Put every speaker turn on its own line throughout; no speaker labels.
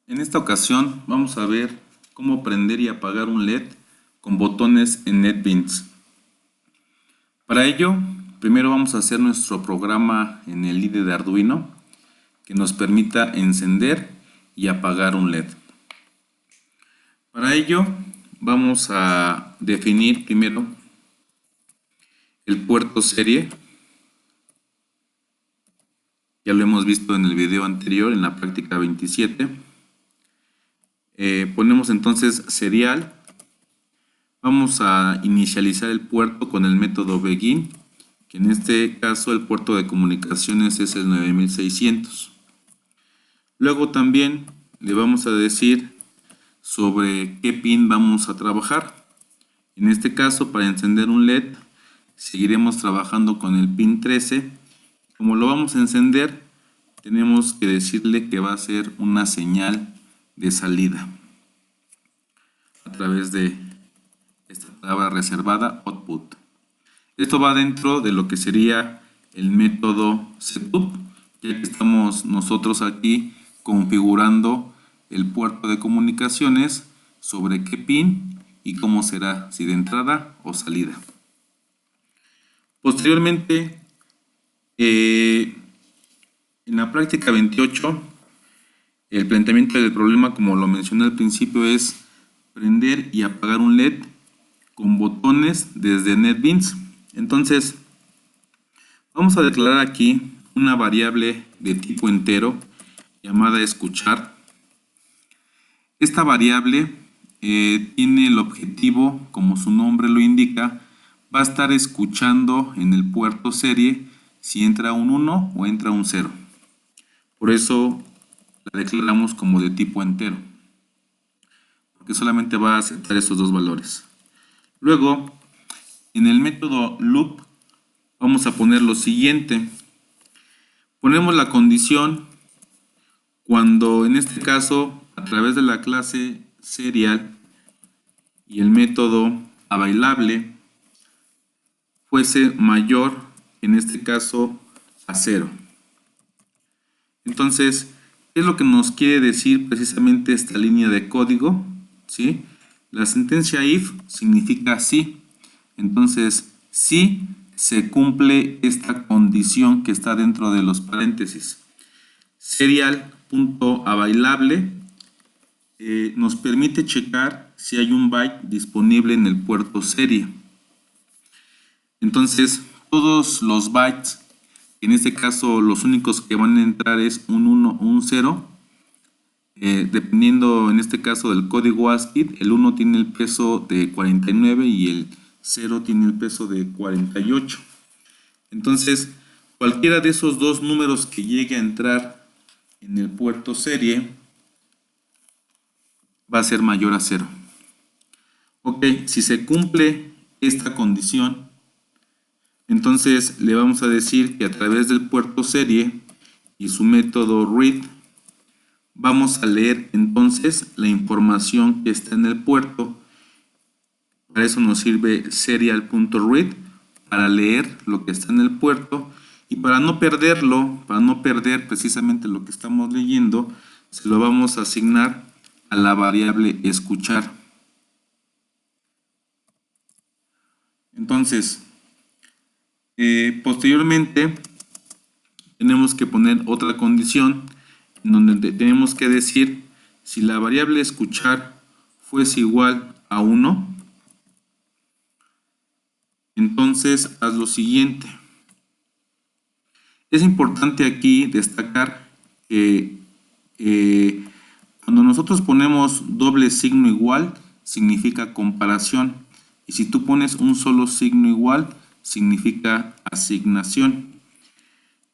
En esta ocasión vamos a ver cómo prender y apagar un LED con botones en NetBeans. Para ello, primero vamos a hacer nuestro programa en el IDE de Arduino que nos permita encender y apagar un LED. Para ello, vamos a definir primero el puerto serie. Ya lo hemos visto en el video anterior, en la práctica 27. Ponemos entonces serial. Vamos a inicializar el puerto con el método begin, que en este caso el puerto de comunicaciones es el 9600. Luego también le vamos a decir sobre qué pin vamos a trabajar. En este caso, para encender un LED, seguiremos trabajando con el pin 13. Como lo vamos a encender, tenemos que decirle que va a ser una señal de salida a través de esta palabra reservada, output. Esto va dentro de lo que sería el método setup, ya que estamos nosotros aquí configurando el puerto de comunicaciones sobre qué pin y cómo será, si de entrada o salida. Posteriormente, en la práctica 28, el planteamiento del problema, como lo mencioné al principio, es prender y apagar un LED con botones desde NetBeans. Entonces, vamos a declarar aquí una variable de tipo entero llamada escuchar. Esta variable tiene el objetivo, como su nombre lo indica, va a estar escuchando en el puerto serie si entra un 1 o entra un 0. Por eso la declaramos como de tipo entero, porque solamente va a aceptar estos dos valores. Luego, en el método loop vamos a poner lo siguiente. Ponemos la condición cuando, en este caso, a través de la clase serial y el método available fuese mayor, en este caso, a 0. Entonces, ¿qué es lo que nos quiere decir precisamente esta línea de código? ¿Sí? La sentencia if significa sí. Entonces, si se cumple esta condición que está dentro de los paréntesis. Serial.available nos permite checar si hay un byte disponible en el puerto serie. Entonces, todos los bytes, en este caso los únicos que van a entrar es un 1 o un 0, dependiendo en este caso del código ASCII, el 1 tiene el peso de 49 y el 0 tiene el peso de 48. Entonces, cualquiera de esos dos números que llegue a entrar en el puerto serie va a ser mayor a 0. Ok, si se cumple esta condición, entonces le vamos a decir que a través del puerto serie y su método read, vamos a leer entonces la información que está en el puerto. Para eso nos sirve serial.read, para leer lo que está en el puerto, y para no perderlo, para no perder precisamente lo que estamos leyendo, se lo vamos a asignar a la variable escuchar. Entonces, posteriormente tenemos que poner otra condición en donde tenemos que decir si la variable escuchar fuese igual a 1, entonces haz lo siguiente. Es importante aquí destacar que cuando nosotros ponemos doble signo igual, significa comparación. Y si tú pones un solo signo igual, significa asignación.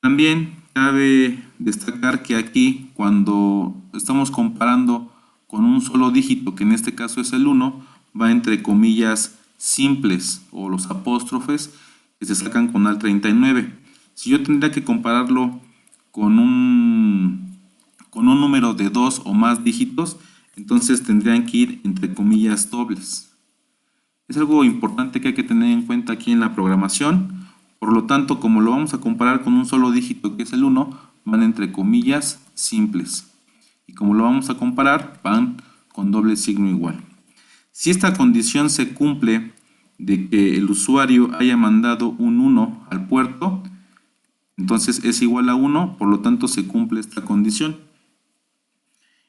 También cabe destacar que aquí, cuando estamos comparando con un solo dígito, que en este caso es el 1, va entre comillas simples o los apóstrofes que se sacan con al 39. Si yo tendría que compararlo con un número de 2 o más dígitos, entonces tendrían que ir entre comillas dobles. Es algo importante que hay que tener en cuenta aquí en la programación. Por lo tanto, como lo vamos a comparar con un solo dígito que es el 1, van entre comillas simples. y como lo vamos a comparar, van con doble signo igual. Si esta condición se cumple de que el usuario haya mandado un 1 al puerto, entonces es igual a 1, por lo tanto se cumple esta condición.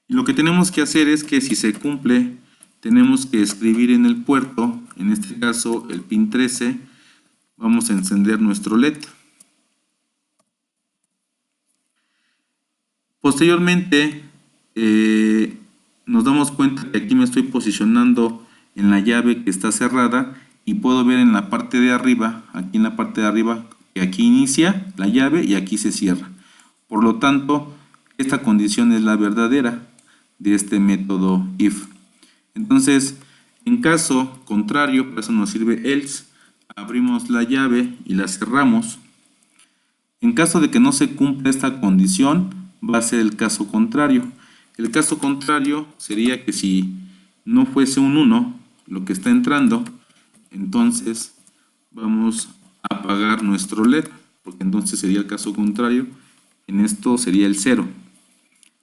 Y lo que tenemos que hacer es que si se cumple, tenemos que escribir en el puerto, en este caso el pin 13, vamos a encender nuestro LED. Posteriormente, nos damos cuenta que aquí me estoy posicionando en la llave que está cerrada y puedo ver en la parte de arriba, aquí en la parte de arriba, que aquí inicia la llave y aquí se cierra. Por lo tanto, esta condición es la verdadera de este método if. Entonces, en caso contrario, para eso nos sirve else, abrimos la llave y la cerramos. En caso de que no se cumpla esta condición, va a ser el caso contrario. El caso contrario sería que si no fuese un 1 lo que está entrando, entonces vamos a apagar nuestro LED, porque entonces sería el caso contrario. En esto sería el 0.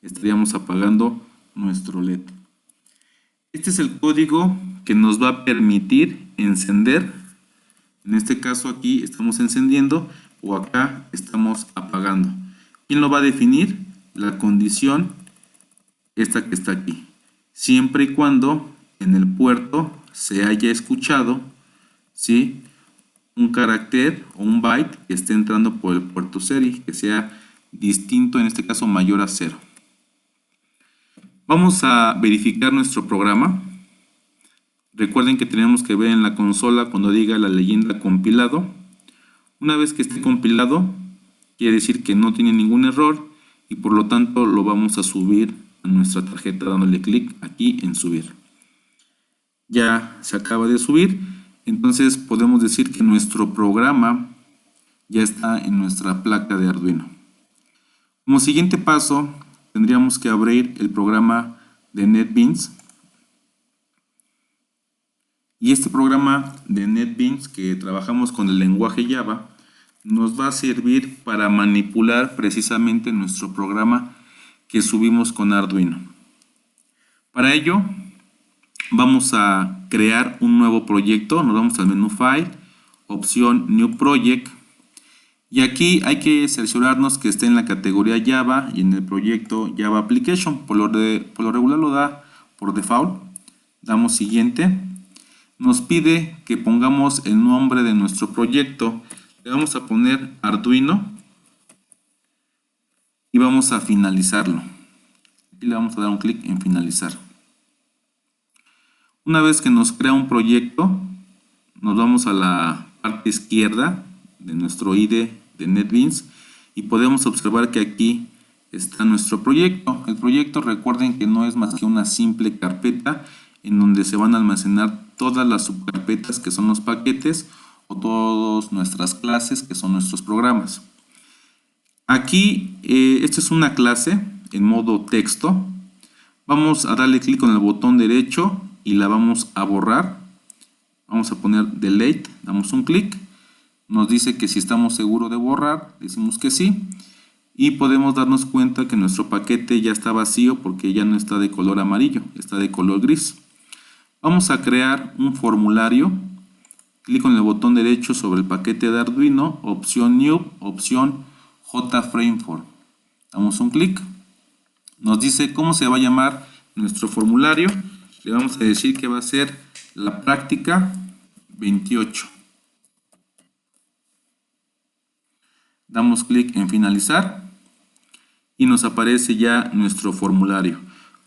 Estaríamos apagando nuestro LED. Este es el código que nos va a permitir encender. En este caso aquí estamos encendiendo o acá estamos apagando. ¿Quién lo va a definir? La condición esta que está aquí. Siempre y cuando en el puerto se haya escuchado, ¿sí?, un carácter o un byte que esté entrando por el puerto serie, que sea distinto, en este caso mayor a 0. Vamos a verificar nuestro programa. Recuerden que tenemos que ver en la consola cuando diga la leyenda compilado. Una vez que esté compilado, quiere decir que no tiene ningún error y por lo tanto lo vamos a subir a nuestra tarjeta dándole clic aquí en subir. Ya se acaba de subir, entonces podemos decir que nuestro programa ya está en nuestra placa de Arduino. Como siguiente paso, tendríamos que abrir el programa de NetBeans. Y este programa de NetBeans, que trabajamos con el lenguaje Java, nos va a servir para manipular precisamente nuestro programa que subimos con Arduino. Para ello, vamos a crear un nuevo proyecto. Nos vamos al menú File, opción New Project. Y aquí hay que cerciorarnos que esté en la categoría Java y en el proyecto Java Application. Por lo regular lo da por default. Damos siguiente. Nos pide que pongamos el nombre de nuestro proyecto. Le vamos a poner Arduino y vamos a finalizarlo. Aquí le vamos a dar un clic en finalizar. Una vez que nos crea un proyecto, nos vamos a la parte izquierda de nuestro IDE de NetBeans y podemos observar que aquí está nuestro proyecto. El proyecto, recuerden que no es más que una simple carpeta en donde se van a almacenar todas las subcarpetas que son los paquetes o todas nuestras clases que son nuestros programas. Aquí, esta es una clase en modo texto. Vamos a darle clic con el botón derecho y la vamos a borrar. Vamos a poner delete, damos un clic. Nos dice que si estamos seguros de borrar, decimos que sí. Y podemos darnos cuenta que nuestro paquete ya está vacío porque ya no está de color amarillo, está de color gris. Vamos a crear un formulario. Clic con el botón derecho sobre el paquete de Arduino, opción New, opción JFrameForm. Damos un clic. Nos dice cómo se va a llamar nuestro formulario. Le vamos a decir que va a ser la práctica 28. Damos clic en finalizar y nos aparece ya nuestro formulario.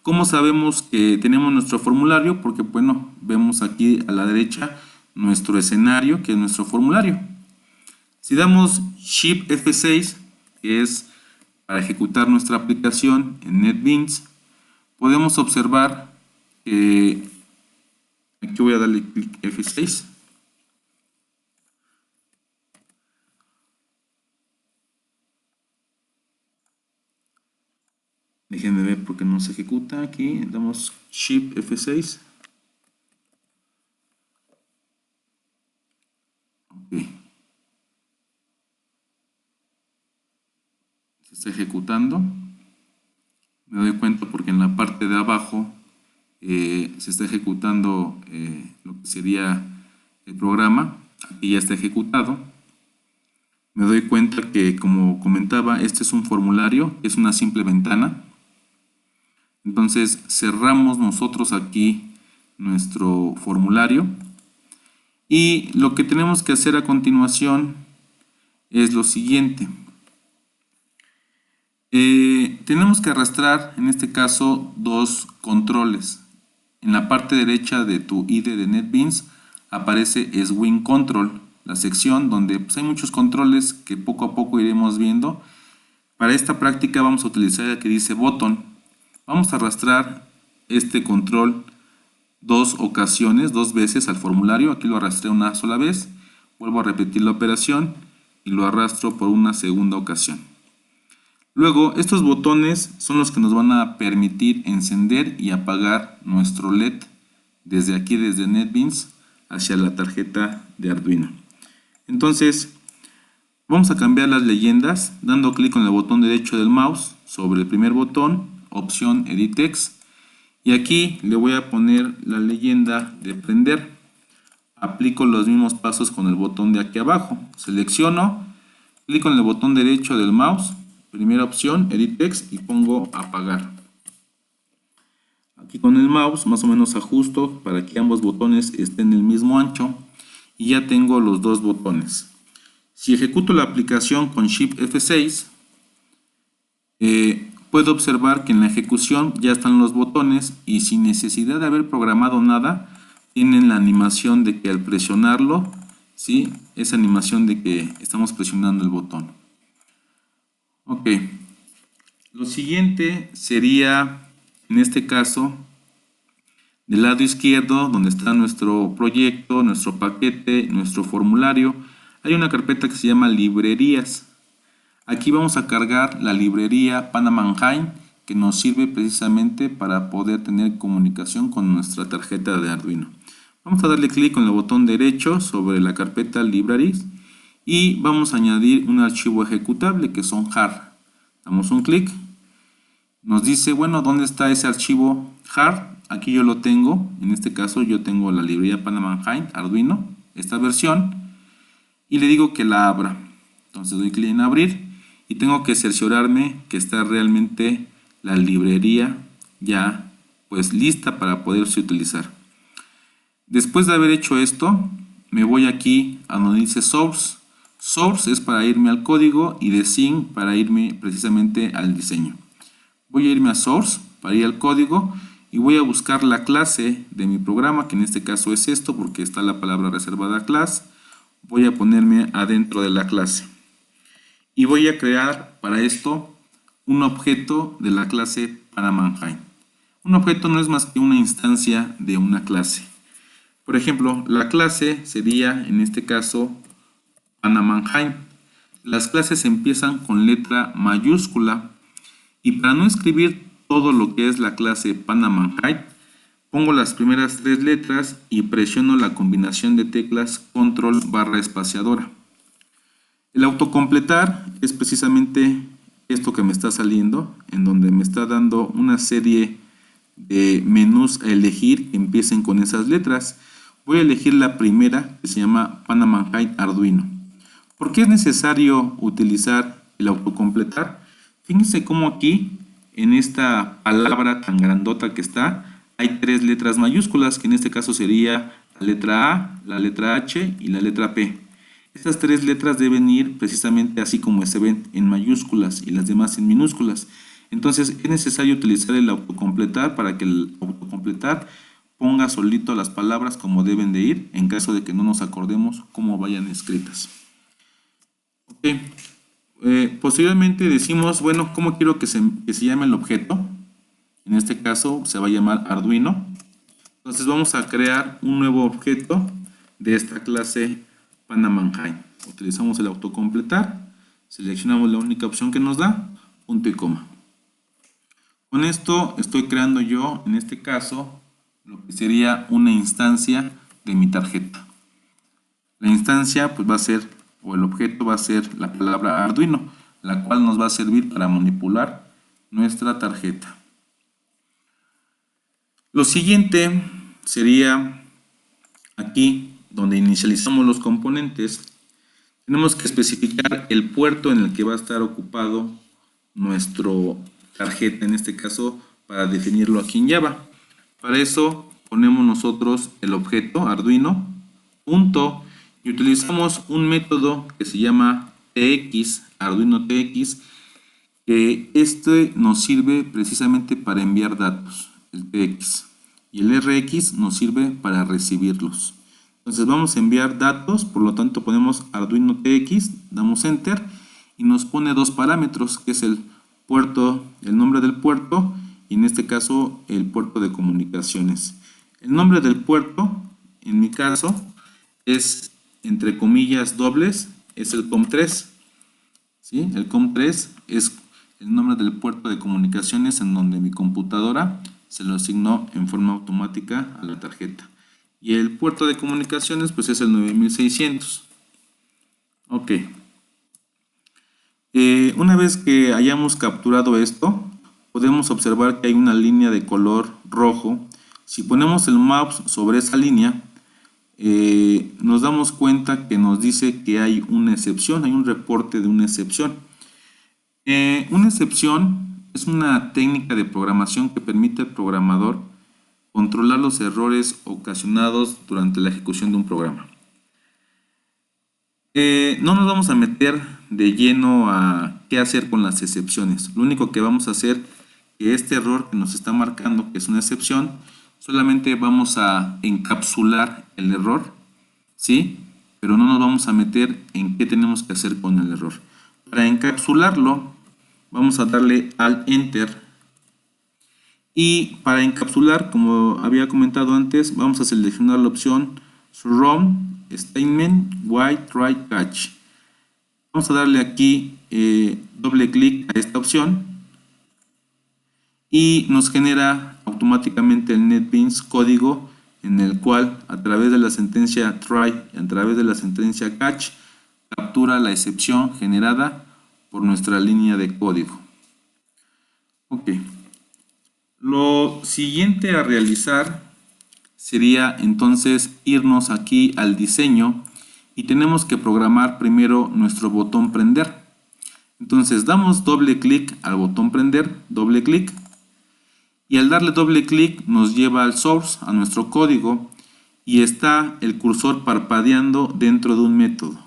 ¿Cómo sabemos que tenemos nuestro formulario? Porque bueno, vemos aquí a la derecha nuestro escenario, que es nuestro formulario. Si damos Shift F6, que es para ejecutar nuestra aplicación en NetBeans, podemos observar que aquí voy a darle clic F6. Déjenme ver por qué no se ejecuta. Aquí damos Shift F6. Okay. Se está ejecutando. Me doy cuenta porque parte de abajo se está ejecutando lo que sería el programa. Aquí ya está ejecutado. Me doy cuenta que, como comentaba, este es un formulario, es una simple ventana. Entonces cerramos nosotros aquí nuestro formulario y lo que tenemos que hacer a continuación es lo siguiente. Tenemos que arrastrar en este caso dos controles. En la parte derecha de tu IDE de NetBeans aparece Swing Control, la sección donde pues, hay muchos controles que poco a poco iremos viendo. Para esta práctica vamos a utilizar el que dice Button. Vamos a arrastrar este control dos ocasiones, dos veces al formulario. Aquí lo arrastré una sola vez, vuelvo a repetir la operación y lo arrastro por una segunda ocasión. Luego, estos botones son los que nos van a permitir encender y apagar nuestro LED desde aquí, desde NetBeans, hacia la tarjeta de Arduino. Entonces, vamos a cambiar las leyendas dando clic con el botón derecho del mouse sobre el primer botón, opción Edit Text, y aquí le voy a poner la leyenda de prender. Aplico los mismos pasos con el botón de aquí abajo. Selecciono, clic con el botón derecho del mouse, primera opción, Edit Text, y pongo apagar. Aquí con el mouse más o menos ajusto para que ambos botones estén el mismo ancho y ya tengo los dos botones. Si ejecuto la aplicación con Shift F6, puedo observar que en la ejecución ya están los botones y sin necesidad de haber programado nada, tienen la animación de que al presionarlo, ¿sí? Esa animación de que estamos presionando el botón. Ok, lo siguiente sería, en este caso, del lado izquierdo, donde está nuestro proyecto, nuestro paquete, nuestro formulario, hay una carpeta que se llama librerías. Aquí vamos a cargar la librería Panamanjai, que nos sirve precisamente para poder tener comunicación con nuestra tarjeta de Arduino. Vamos a darle clic con el botón derecho sobre la carpeta Libraries y vamos a añadir un archivo ejecutable que son jar. Damos un clic, nos dice, bueno, ¿dónde está ese archivo jar? Aquí yo lo tengo, en este caso yo tengo la librería Panamanjai Arduino, esta versión, y le digo que la abra. Entonces doy clic en abrir y tengo que cerciorarme que está realmente la librería ya pues lista para poderse utilizar. Después de haber hecho esto, me voy aquí a donde dice Source. Source es para irme al código y Design para irme precisamente al diseño. Voy a irme a Source para ir al código y voy a buscar la clase de mi programa, que en este caso es esto porque está la palabra reservada class. Voy a ponerme adentro de la clase y voy a crear para esto un objeto de la clase Panamanjai. Un objeto no es más que una instancia de una clase. Por ejemplo, la clase sería en este caso Panamanjai. Las clases empiezan con letra mayúscula y para no escribir todo lo que es la clase Panamanjai, pongo las primeras tres letras y presiono la combinación de teclas control barra espaciadora. El autocompletar es precisamente esto que me está saliendo, en donde me está dando una serie de menús a elegir que empiecen con esas letras. Voy a elegir la primera, que se llama Panamanjai Arduino. ¿Por qué es necesario utilizar el autocompletar? Fíjense cómo aquí, en esta palabra tan grandota que está, hay tres letras mayúsculas, que en este caso sería la letra A, la letra H y la letra P. Estas tres letras deben ir precisamente así como se ven, en mayúsculas y las demás en minúsculas. Entonces es necesario utilizar el autocompletar para que el autocompletar ponga solito las palabras como deben de ir, en caso de que no nos acordemos cómo vayan escritas. Okay. Posteriormente decimos, bueno, ¿cómo quiero que se llame el objeto? En este caso se va a llamar Arduino. Entonces vamos a crear un nuevo objeto de esta clase Panamanjai. Utilizamos el autocompletar, seleccionamos la única opción que nos da, punto y coma. Con esto estoy creando yo, en este caso, lo que sería una instancia de mi tarjeta. La instancia pues va a ser, o el objeto va a ser la palabra Arduino, la cual nos va a servir para manipular nuestra tarjeta. Lo siguiente sería aquí donde inicializamos los componentes. Tenemos que especificar el puerto en el que va a estar ocupado nuestro tarjeta, en este caso, para definirlo aquí en Java. Para eso ponemos nosotros el objeto Arduino, punto, y utilizamos un método que se llama TX, Arduino TX, que este nos sirve precisamente para enviar datos, el TX, y el RX nos sirve para recibirlos. Entonces vamos a enviar datos, por lo tanto ponemos Arduino TX, damos Enter y nos pone dos parámetros, que es el puerto, el nombre del puerto y en este caso el puerto de comunicaciones. El nombre del puerto, en mi caso, es entre comillas dobles, es el COM3. ¿Sí? El COM3 es el nombre del puerto de comunicaciones en donde mi computadora se lo asignó en forma automática a la tarjeta. Y el puerto de comunicaciones pues es el 9600. Ok. Una vez que hayamos capturado esto, podemos observar que hay una línea de color rojo. Si ponemos el mouse sobre esa línea, nos damos cuenta que nos dice que hay una excepción, hay un reporte de una excepción. Una excepción es una técnica de programación que permite al programador controlar los errores ocasionados durante la ejecución de un programa. No nos vamos a meter de lleno a qué hacer con las excepciones. Lo único que vamos a hacer es que este error que nos está marcando, que es una excepción, solamente vamos a encapsular el error, ¿sí? Pero no nos vamos a meter en qué tenemos que hacer con el error. Para encapsularlo, vamos a darle al Enter. Y para encapsular, como había comentado antes, vamos a seleccionar la opción Surround Statement White Try Catch. Vamos a darle aquí doble clic a esta opción y nos genera automáticamente el NetBeans código en el cual a través de la sentencia try y a través de la sentencia catch captura la excepción generada por nuestra línea de código. Ok. Lo siguiente a realizar sería entonces irnos aquí al diseño y tenemos que programar primero nuestro botón prender. Entonces damos doble clic al botón prender, doble clic, y al darle doble clic nos lleva al source, a nuestro código, y está el cursor parpadeando dentro de un método.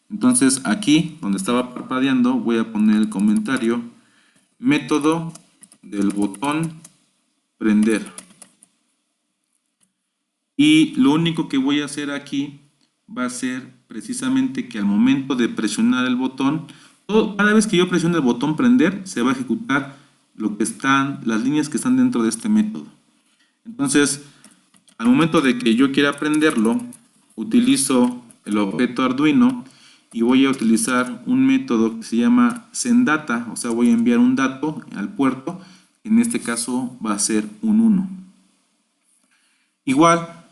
Entonces aquí donde estaba parpadeando voy a poner el comentario método del botón prender. Y lo único que voy a hacer aquí va a ser precisamente que al momento de presionar el botón, cada vez que yo presione el botón prender, se va a ejecutar lo que están, las líneas que están dentro de este método. Entonces, al momento de que yo quiera prenderlo, utilizo el objeto Arduino y voy a utilizar un método que se llama sendData, o sea, voy a enviar un dato al puerto, en este caso va a ser un 1. Igual,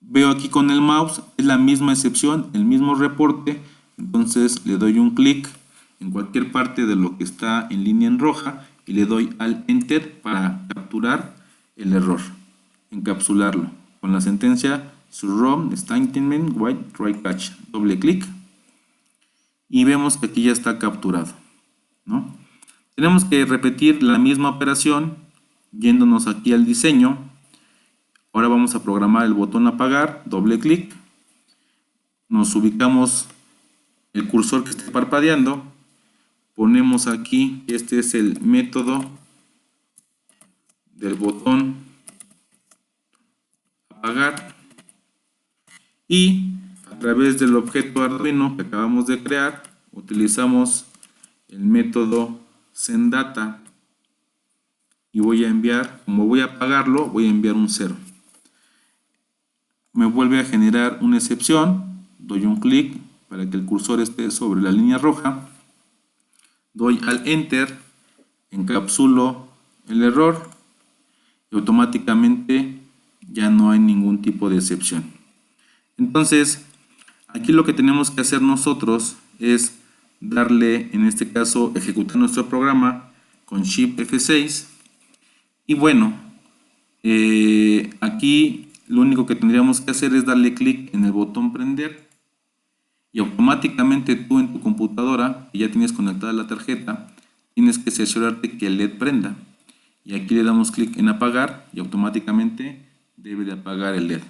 veo aquí con el mouse, es la misma excepción, el mismo reporte, entonces le doy un clic en cualquier parte de lo que está en línea en roja y le doy al Enter para capturar el error, encapsularlo con la sentencia Surround Statement White Try Catch, doble clic y vemos que aquí ya está capturado, ¿no? Tenemos que repetir la misma operación yéndonos aquí al diseño. Ahora vamos a programar el botón apagar, doble clic, nos ubicamos el cursor que esté parpadeando, ponemos aquí, este es el método del botón apagar y a través del objeto Arduino que acabamos de crear, utilizamos el método sendData y voy a enviar, como voy a apagarlo, voy a enviar un 0. Me vuelve a generar una excepción, doy un clic para que el cursor esté sobre la línea roja, doy al Enter, encapsulo el error y automáticamente ya no hay ningún tipo de excepción. Entonces, aquí lo que tenemos que hacer nosotros es darle, en este caso, ejecutar nuestro programa con Shift F6 y bueno, Aquí lo único que tendríamos que hacer es darle clic en el botón prender y automáticamente tú en tu computadora, que ya tienes conectada la tarjeta, tienes que cerciorarte que el LED prenda. Y aquí le damos clic en apagar y automáticamente debe de apagar el LED.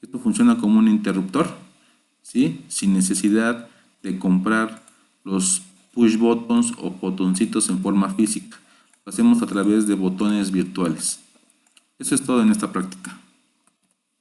Esto funciona como un interruptor, ¿sí? Sin necesidad de comprar los push buttons o botoncitos en forma física. Lo hacemos a través de botones virtuales. Eso es todo en esta práctica.